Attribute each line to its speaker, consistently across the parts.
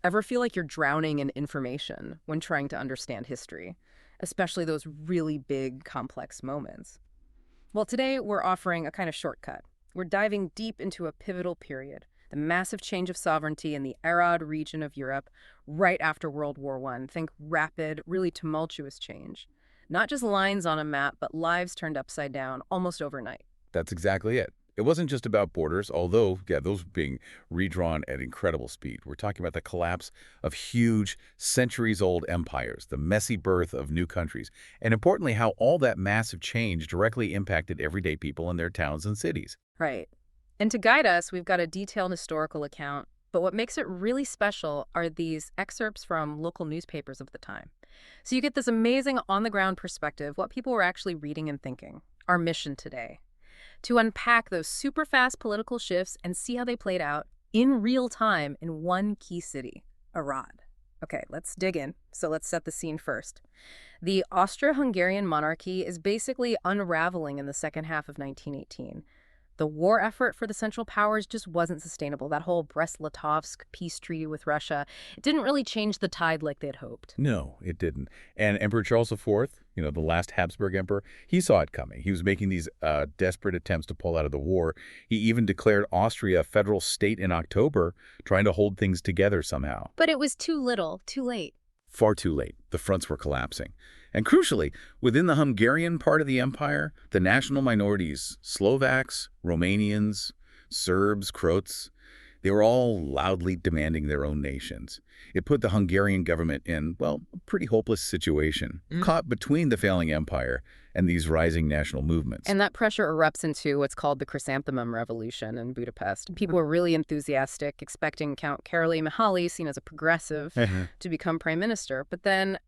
Speaker 1: Ever feel like you're drowning in information when trying to understand history, especially those really big, complex moments? Well, today we're offering a kind of shortcut. We're diving deep into a pivotal period, the massive change of sovereignty in the Arad region of Europe right after World War I. Think rapid, really tumultuous change. Not just lines on a map, but lives turned upside down almost overnight.
Speaker 2: That's exactly it. It wasn't just about borders, although, yeah, those being redrawn at incredible speed. We're talking about the collapse of huge, centuries-old empires, the messy birth of new countries, and importantly, how all that massive change directly impacted everyday people in their towns and cities.
Speaker 1: Right. And to guide us, we've got a detailed historical account. But what makes it really special are these excerpts from local newspapers of the time. So you get this amazing on-the-ground perspective, what people were actually reading and thinking. Our mission today: to unpack those super fast political shifts and see how they played out in real time in one key city, Arad. Okay, let's dig in. So let's set the scene first. The Austro-Hungarian monarchy is basically unraveling in the second half of 1918. The war effort for the Central Powers just wasn't sustainable. That whole Brest-Litovsk peace treaty with Russia, it didn't really change the tide like they'd hoped.
Speaker 2: No, it didn't. And Emperor Charles IV, the last Habsburg emperor, he saw it coming. He was making these desperate attempts to pull out of the war. He even declared Austria a federal state in October, trying to hold things together somehow.
Speaker 1: But it was too little, too late.
Speaker 2: Far too late. The fronts were collapsing. And crucially, within the Hungarian part of the empire, the national minorities, Slovaks, Romanians, Serbs, Croats, they were all loudly demanding their own nations. It put the Hungarian government in, well, a pretty hopeless situation, caught between the failing empire and these rising national movements.
Speaker 1: And that pressure erupts into what's called the Chrysanthemum Revolution in Budapest. People were really enthusiastic, expecting Count Károlyi Mihály, seen as a progressive, to become prime minister. But then,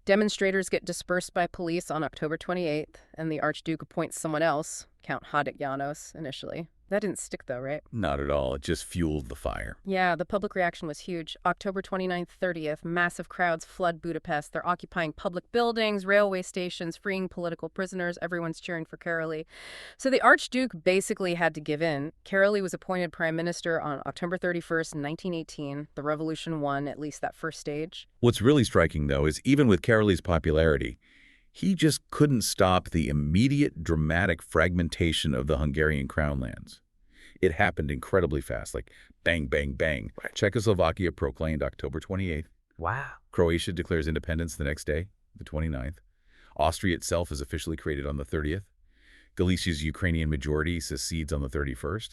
Speaker 1: demonstrators get dispersed by police on October 28th, and the Archduke appoints someone else, Count Hadek János, initially. That didn't stick, though, right?
Speaker 2: Not at all. It just fueled the fire.
Speaker 1: Yeah, the public reaction was huge. October 29th, 30th, massive crowds flood Budapest. They're occupying public buildings, railway stations, freeing political prisoners. Everyone's cheering for Károlyi. So the Archduke basically had to give in. Károlyi was appointed prime minister on October 31st, 1918. The revolution won at least that first stage.
Speaker 2: What's really striking, though, is even with Károlyi's popularity, he just couldn't stop the immediate dramatic fragmentation of the Hungarian crown lands. It happened incredibly fast, like bang, bang, bang. Right. Czechoslovakia proclaimed October 28th.
Speaker 3: Wow.
Speaker 2: Croatia declares independence the next day, the 29th. Austria itself is officially created on the 30th. Galicia's Ukrainian majority secedes on the 31st.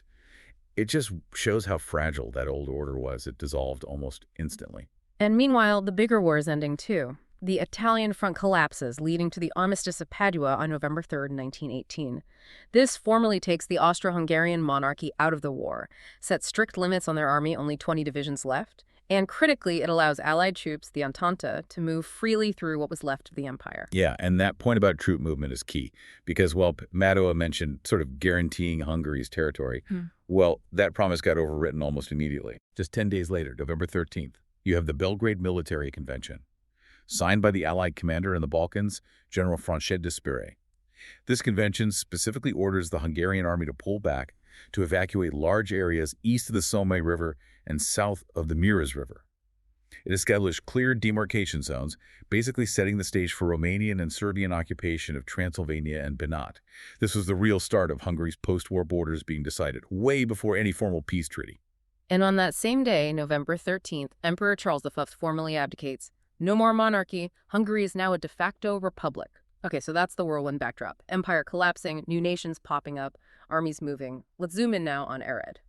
Speaker 2: It just shows how fragile that old order was. It dissolved almost instantly.
Speaker 1: And meanwhile, the bigger war is ending too. The Italian front collapses, leading to the Armistice of Padua on November 3rd, 1918. This formally takes the Austro-Hungarian monarchy out of the war, sets strict limits on their army, only 20 divisions left, and critically, it allows Allied troops, the Entente, to move freely through what was left of the empire.
Speaker 2: Yeah, and that point about troop movement is key, because while Madoa mentioned sort of guaranteeing Hungary's territory, well, that promise got overwritten almost immediately. Just 10 days later, November 13th, you have the Belgrade Military Convention, signed by the Allied commander in the Balkans, General Franchet de Spire. This convention specifically orders the Hungarian army to pull back, to evacuate large areas east of the Somme River and south of the Mureș River. It established clear demarcation zones, basically setting the stage for Romanian and Serbian occupation of Transylvania and Banat. This was the real start of Hungary's post-war borders being decided, way before any formal peace treaty.
Speaker 1: And on that same day, November 13th, Emperor Charles V formally abdicates. No more monarchy. Hungary is now a de facto republic. Okay, so that's the whirlwind backdrop. Empire collapsing, new nations popping up, armies moving. Let's zoom in now on Arad.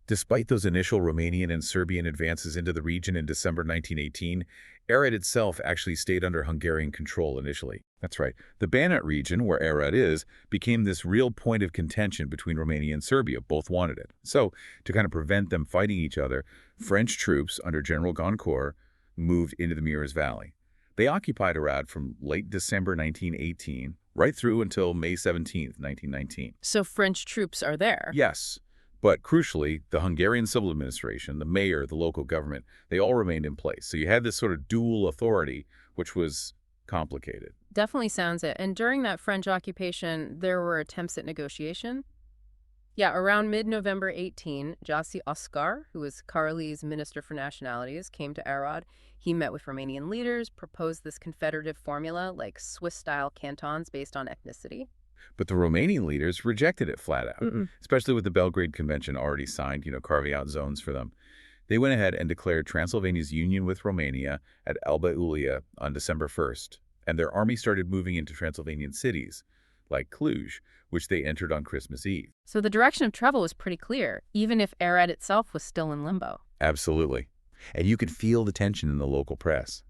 Speaker 2: Despite those initial Romanian and Serbian advances into the region in December 1918, Arad itself actually stayed under Hungarian control initially. That's right. The Banat region, where Arad is, became this real point of contention between Romania and Serbia. Both wanted it. So, to kind of prevent them fighting each other, French troops under General Goncourt moved into the Mureș Valley. They occupied Arad from late December 1918 right through until May 17, 1919.
Speaker 1: So French troops are there?
Speaker 2: Yes, but crucially, the Hungarian civil administration, the mayor, the local government, they all remained in place. So you had this sort of dual authority, which was complicated.
Speaker 1: Definitely sounds it. And during that French occupation, there were attempts at negotiation? Yeah, around mid-November 18, Jasi Oscar, who was Károlyi's Minister for Nationalities, came to Arad. He met with Romanian leaders, proposed this confederative formula, like Swiss-style cantons based on ethnicity.
Speaker 2: But the Romanian leaders rejected it flat out,
Speaker 1: Mm-mm.
Speaker 2: especially with the Belgrade Convention already signed, carving out zones for them. They went ahead and declared Transylvania's union with Romania at Alba Iulia on December 1st, and their army started moving into Transylvanian cities, like Cluj, which they entered on Christmas Eve.
Speaker 1: So the direction of travel was pretty clear, even if Arad itself was still in limbo.
Speaker 2: Absolutely. And you could feel the tension in the local press.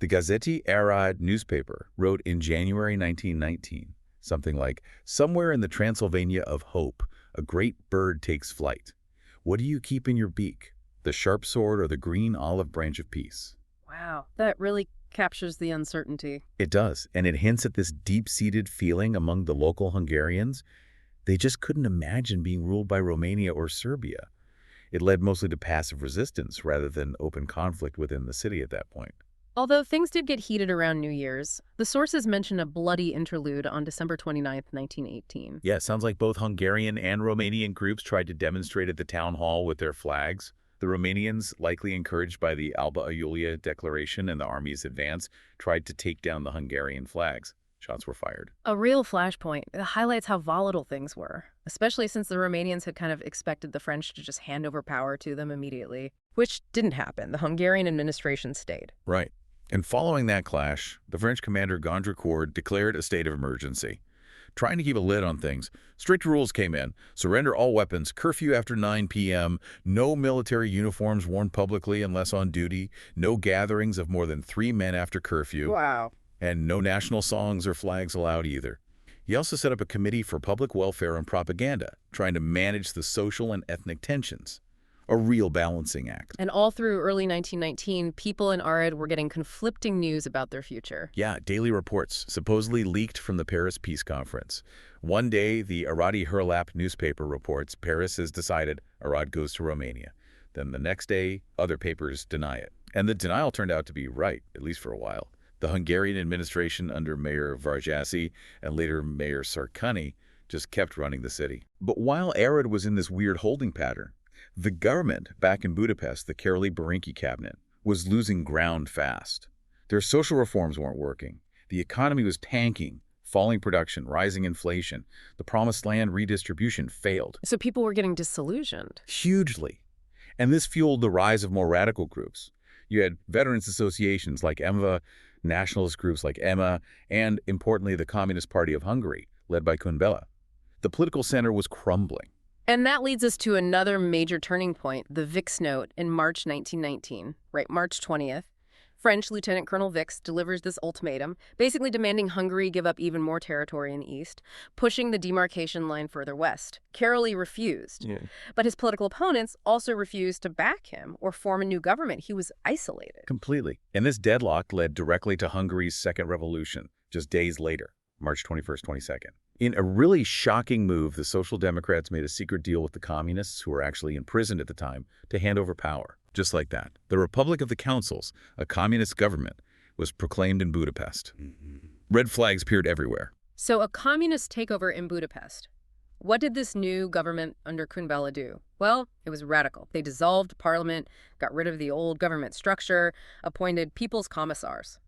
Speaker 2: The Gazeti Arad newspaper wrote in January 1919 something like, "Somewhere in the Transylvania of hope, a great bird takes flight. What do you keep in your beak? The sharp sword or the green olive branch of peace?"
Speaker 1: Wow, that really captures the uncertainty.
Speaker 2: It does, and it hints at this deep-seated feeling among the local Hungarians. They just couldn't imagine being ruled by Romania or Serbia. It led mostly to passive resistance rather than open conflict within the city at that point.
Speaker 1: Although things did get heated around New Year's, the sources mention a bloody interlude on December 29th, 1918.
Speaker 2: Yeah, it sounds like both Hungarian and Romanian groups tried to demonstrate at the town hall with their flags. The Romanians, likely encouraged by the Alba Iulia Declaration and the army's advance, tried to take down the Hungarian flags. Shots were fired.
Speaker 1: A real flashpoint that highlights how volatile things were, especially since the Romanians had kind of expected the French to just hand over power to them immediately, which didn't happen. The Hungarian administration stayed.
Speaker 2: Right. And following that clash, the French commander Gondricourt declared a state of emergency. Trying to keep a lid on things, strict rules came in: surrender all weapons, curfew after 9 p.m., no military uniforms worn publicly unless on duty, no gatherings of more than 3 men after curfew,
Speaker 1: Wow.
Speaker 2: and no national songs or flags allowed either. He also set up a committee for public welfare and propaganda, trying to manage the social and ethnic tensions. A real balancing act.
Speaker 1: And all through early 1919, people in Arad were getting conflicting news about their future.
Speaker 2: Yeah, daily reports, supposedly leaked from the Paris Peace Conference. One day, the Aradi Hurlap newspaper reports Paris has decided Arad goes to Romania. Then the next day, other papers deny it. And the denial turned out to be right, at least for a while. The Hungarian administration under Mayor Varjasi and later Mayor Sarkany just kept running the city. But while Arad was in this weird holding pattern, the government back in Budapest, the Károlyi cabinet, was losing ground fast. Their social reforms weren't working. The economy was tanking, falling production, rising inflation. The promised land redistribution failed.
Speaker 1: So people were getting disillusioned.
Speaker 2: Hugely. And this fueled the rise of more radical groups. You had veterans associations like EMVA, nationalist groups like EMA, and, importantly, the Communist Party of Hungary, led by Kunbela. The political center was crumbling.
Speaker 1: And that leads us to another major turning point, the Vix Note in March 1919, right, March 20th. French Lieutenant Colonel Vix delivers this ultimatum, basically demanding Hungary give up even more territory in the east, pushing the demarcation line further west. Károlyi refused, but his political opponents also refused to back him or form a new government. He was isolated.
Speaker 2: Completely. And this deadlock led directly to Hungary's Second Revolution, just days later, March 21st, 22nd. In a really shocking move, the Social Democrats made a secret deal with the Communists, who were actually imprisoned at the time, to hand over power. Just like that. The Republic of the Councils, a communist government, was proclaimed in Budapest. Red flags appeared everywhere.
Speaker 1: So a communist takeover in Budapest. What did this new government under Kunbela do? Well, it was radical. They dissolved parliament, got rid of the old government structure, appointed people's commissars.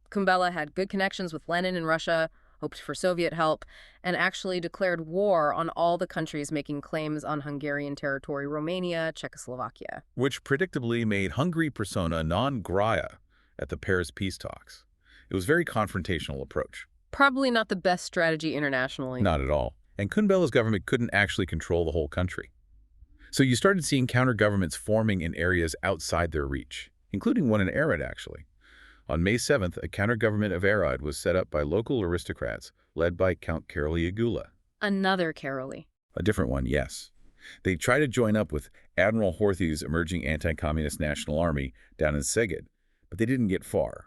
Speaker 1: Kunbela had good connections with Lenin in Russia, hoped for Soviet help, and actually declared war on all the countries making claims on Hungarian territory: Romania, Czechoslovakia.
Speaker 2: Which predictably made Hungary persona non grata at the Paris peace talks. It was a very confrontational approach.
Speaker 1: Probably not the best strategy internationally.
Speaker 2: Not at all. And Kunbela's government couldn't actually control the whole country. So you started seeing counter-governments forming in areas outside their reach, including one in Arad, actually. On May 7th, a counter-government of Arad was set up by local aristocrats, led by Count Károlyi.
Speaker 1: Another Károlyi.
Speaker 2: A different one, yes. They tried to join up with Admiral Horthy's emerging anti-communist national army down in Szeged, but they didn't get far.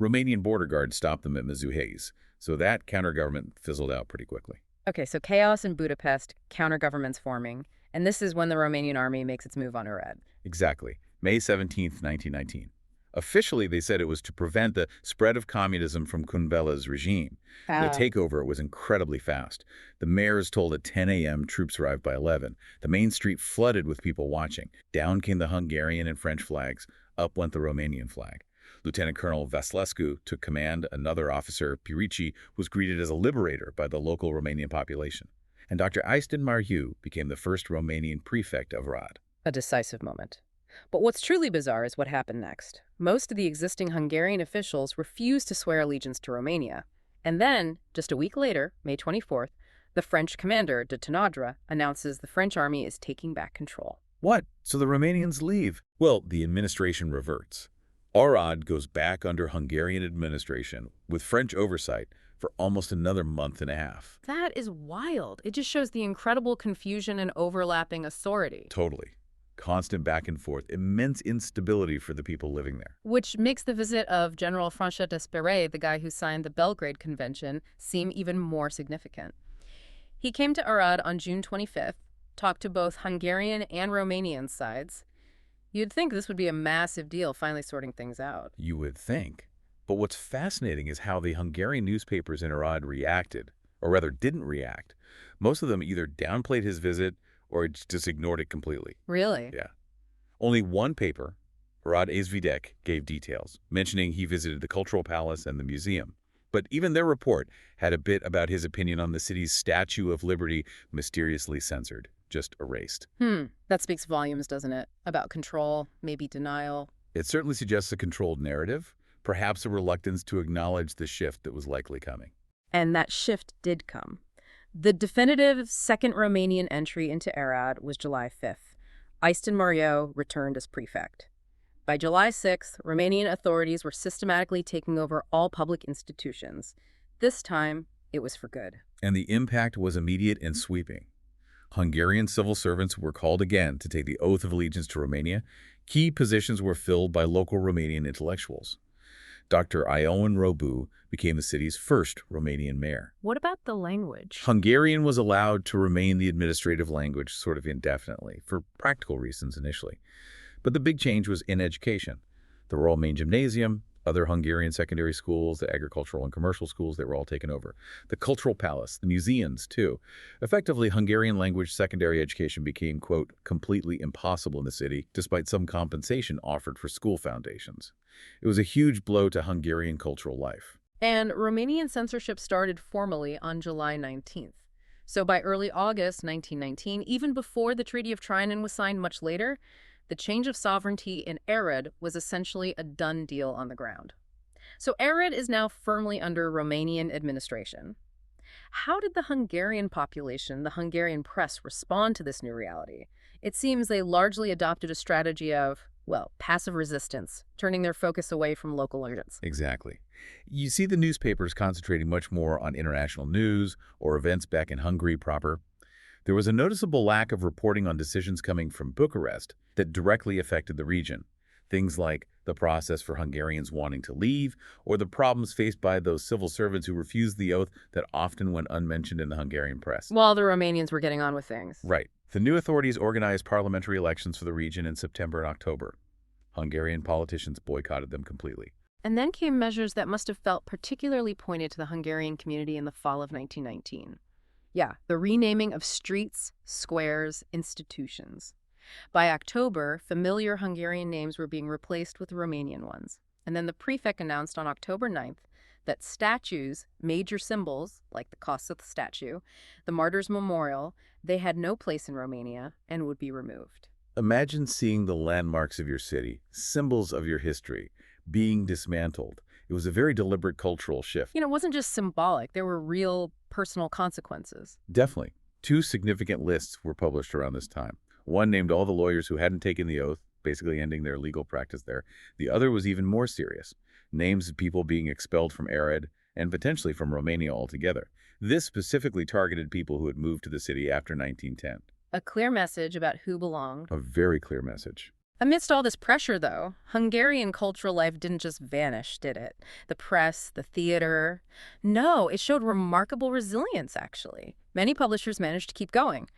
Speaker 2: Romanian border guards stopped them at Mazuhes, so that counter-government fizzled out pretty quickly.
Speaker 1: Okay, so chaos in Budapest, counter-governments forming, and this is when the Romanian army makes its move on Arad.
Speaker 2: Exactly. May 17th, 1919. Officially, they said it was to prevent the spread of communism from Kunvela's regime. The takeover was incredibly fast. The mayors told at 10 a.m. troops arrived by 11. The main street flooded with people watching. Down came the Hungarian and French flags. Up went the Romanian flag. Lieutenant Colonel Vasilescu took command. Another officer, Pirici, was greeted as a liberator by the local Romanian population. And Dr. Eisten Mariu became the first Romanian prefect of Arad.
Speaker 1: A decisive moment. But what's truly bizarre is what happened next. Most of the existing Hungarian officials refused to swear allegiance to Romania. And then, just a week later, May 24th, the French commander, de Tanaudra, announces the French army is taking back control.
Speaker 2: What? So the Romanians leave? Well, the administration reverts. Arad goes back under Hungarian administration with French oversight for almost another month and a half.
Speaker 1: That is wild. It just shows the incredible confusion and overlapping authority.
Speaker 2: Totally. Constant back and forth, immense instability for the people living there.
Speaker 1: Which makes the visit of General François d'Espèrey, the guy who signed the Belgrade Convention, seem even more significant. He came to Arad on June 25th, talked to both Hungarian and Romanian sides. You'd think this would be a massive deal, finally sorting things out.
Speaker 2: You would think. But what's fascinating is how the Hungarian newspapers in Arad reacted, or rather didn't react. Most of them either downplayed his visit or just ignored it completely.
Speaker 1: Really?
Speaker 2: Yeah. Only one paper, Arad Észvedek, gave details, mentioning he visited the Cultural Palace and the museum. But even their report had a bit about his opinion on the city's Statue of Liberty mysteriously censored, just erased.
Speaker 1: That speaks volumes, doesn't it? About control, maybe denial.
Speaker 2: It certainly suggests a controlled narrative, perhaps a reluctance to acknowledge the shift that was likely coming.
Speaker 1: And that shift did come. The definitive second Romanian entry into Arad was July 5th. Eisten Mariu returned as prefect. By July 6th, Romanian authorities were systematically taking over all public institutions. This time, it was for good.
Speaker 2: And the impact was immediate and sweeping. Hungarian civil servants were called again to take the oath of allegiance to Romania. Key positions were filled by local Romanian intellectuals. Dr. Ioan Robu became the city's first Romanian mayor.
Speaker 1: What about the language?
Speaker 2: Hungarian was allowed to remain the administrative language sort of indefinitely, for practical reasons initially. But the big change was in education. The Royal Main Gymnasium, other Hungarian secondary schools, the agricultural and commercial schools, they were all taken over. The Cultural Palace, the museums, too. Effectively, Hungarian language secondary education became, quote, completely impossible in the city, despite some compensation offered for school foundations. It was a huge blow to Hungarian cultural life.
Speaker 1: And Romanian censorship started formally on July 19th. So by early August 1919, even before the Treaty of Trianon was signed much later, the change of sovereignty in Arad was essentially a done deal on the ground. So Arad is now firmly under Romanian administration. How did the Hungarian population, the Hungarian press, respond to this new reality? It seems they largely adopted a strategy of, well, passive resistance, turning their focus away from local urgents.
Speaker 2: Exactly. You see the newspapers concentrating much more on international news or events back in Hungary proper. There was a noticeable lack of reporting on decisions coming from Bucharest that directly affected the region. Things like the process for Hungarians wanting to leave, or the problems faced by those civil servants who refused the oath that often went unmentioned in the Hungarian press.
Speaker 1: While the Romanians were getting on with things.
Speaker 2: Right. The new authorities organized parliamentary elections for the region in September and October. Hungarian politicians boycotted them completely.
Speaker 1: And then came measures that must have felt particularly pointed to the Hungarian community in the fall of 1919. Yeah, the renaming of streets, squares, institutions. By October, familiar Hungarian names were being replaced with Romanian ones. And then the prefect announced on October 9th that statues, major symbols, like the Kossuth statue, the Martyrs' Memorial, they had no place in Romania and would be removed.
Speaker 2: Imagine seeing the landmarks of your city, symbols of your history, being dismantled. It was a very deliberate cultural shift.
Speaker 1: It wasn't just symbolic. There were real personal consequences.
Speaker 2: Definitely. 2 significant lists were published around this time. One named all the lawyers who hadn't taken the oath, basically ending their legal practice there. The other was even more serious. Names of people being expelled from Arad and potentially from Romania altogether. This specifically targeted people who had moved to the city after 1910.
Speaker 1: A clear message about who belonged.
Speaker 2: A very clear message.
Speaker 1: Amidst all this pressure, though, Hungarian cultural life didn't just vanish, did it? The press, the theater. No, it showed remarkable resilience, actually. Many publishers managed to keep going.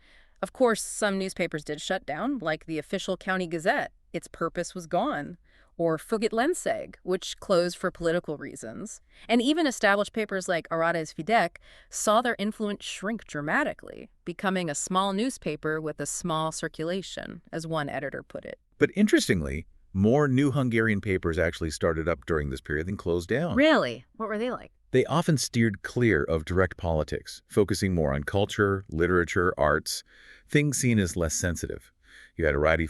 Speaker 1: Of course, some newspapers did shut down, like the official County Gazette. Its purpose was gone. or Függetlenszeg, which closed for political reasons. And even established papers like Arad's Fidek saw their influence shrink dramatically, becoming a small newspaper with a small circulation, as one editor put it.
Speaker 2: But interestingly, more new Hungarian papers actually started up during this period than closed down.
Speaker 1: Really? What were they like?
Speaker 2: They often steered clear of direct politics, focusing more on culture, literature, arts, things seen as less sensitive. You had Arad,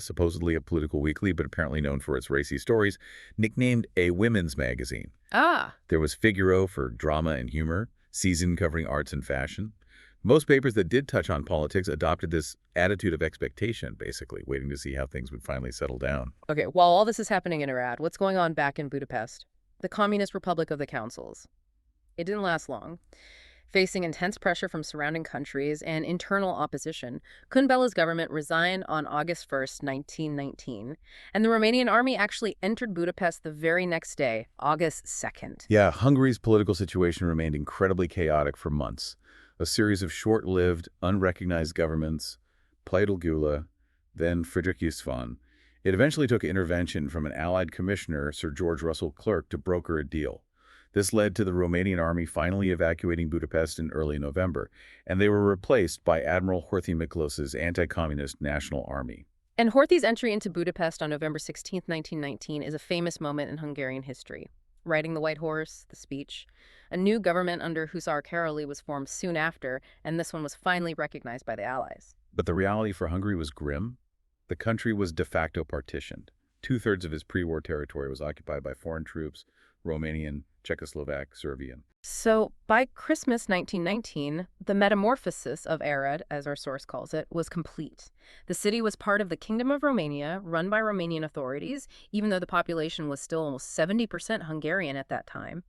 Speaker 2: supposedly a political weekly, but apparently known for its racy stories, nicknamed a women's magazine.
Speaker 1: Ah,
Speaker 2: There was Figaro for drama and humor, Season covering arts and fashion. Most papers that did touch on politics adopted this attitude of expectation, basically, waiting to see how things would finally settle down.
Speaker 1: okay. While all this is happening in Arad, what's going on back in Budapest? The Communist Republic of the Councils. It didn't last long. Facing intense pressure from surrounding countries and internal opposition, Kundbela's government resigned on August 1st, 1919, and the Romanian army actually entered Budapest the very next day, August 2nd.
Speaker 2: Yeah, Hungary's political situation remained incredibly chaotic for months. A series of short-lived, unrecognized governments, Plaidul Gyula, then Friedrich István. It eventually took intervention from an allied commissioner, Sir George Russell Clerk, to broker a deal. This led to the Romanian army finally evacuating Budapest in early November, and they were replaced by Admiral Horthy Miklós's anti-communist National Army.
Speaker 1: And Horthy's entry into Budapest on November 16th, 1919 is a famous moment in Hungarian history. Riding the White Horse, the speech. A new government under Huszár Károlyi was formed soon after, and this one was finally recognized by the Allies.
Speaker 2: But the reality for Hungary was grim. The country was de facto partitioned. Two-thirds of its pre-war territory was occupied by foreign troops, Romanian, Czechoslovak, Serbian.
Speaker 1: So by Christmas 1919, the metamorphosis of Arad, as our source calls it, was complete. The city was part of the Kingdom of Romania, run by Romanian authorities, even though the population was still almost 70% Hungarian at that time.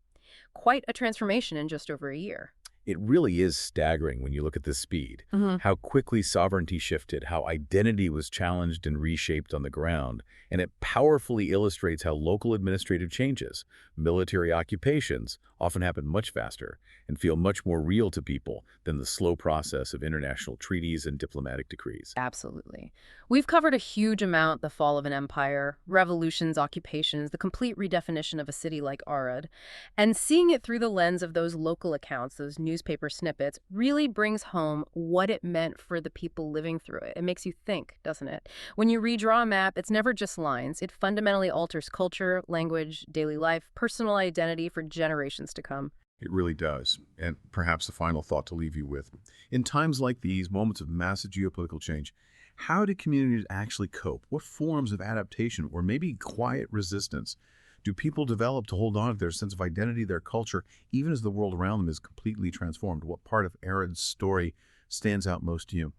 Speaker 1: Quite a transformation in just over a year.
Speaker 2: It really is staggering when you look at the speed, how quickly sovereignty shifted, how identity was challenged and reshaped on the ground, and it powerfully illustrates how local administrative changes, military occupations, often happen much faster and feel much more real to people than the slow process of international treaties and diplomatic decrees.
Speaker 1: Absolutely. We've covered a huge amount: the fall of an empire, revolutions, occupations, the complete redefinition of a city like Arad. And seeing it through the lens of those local accounts, those newspaper snippets, really brings home what it meant for the people living through it. It makes you think, doesn't it? When you redraw a map, it's never just lines. It fundamentally alters culture, language, daily life, personal identity for generations to come.
Speaker 3: It really does. And perhaps the final thought to leave you with. In times like these, moments of massive geopolitical change, how do communities actually cope? What forms of adaptation or maybe quiet resistance do people develop to hold on to their sense of identity, their culture, even as the world around them is completely transformed? What part of Arad's story stands out most to you?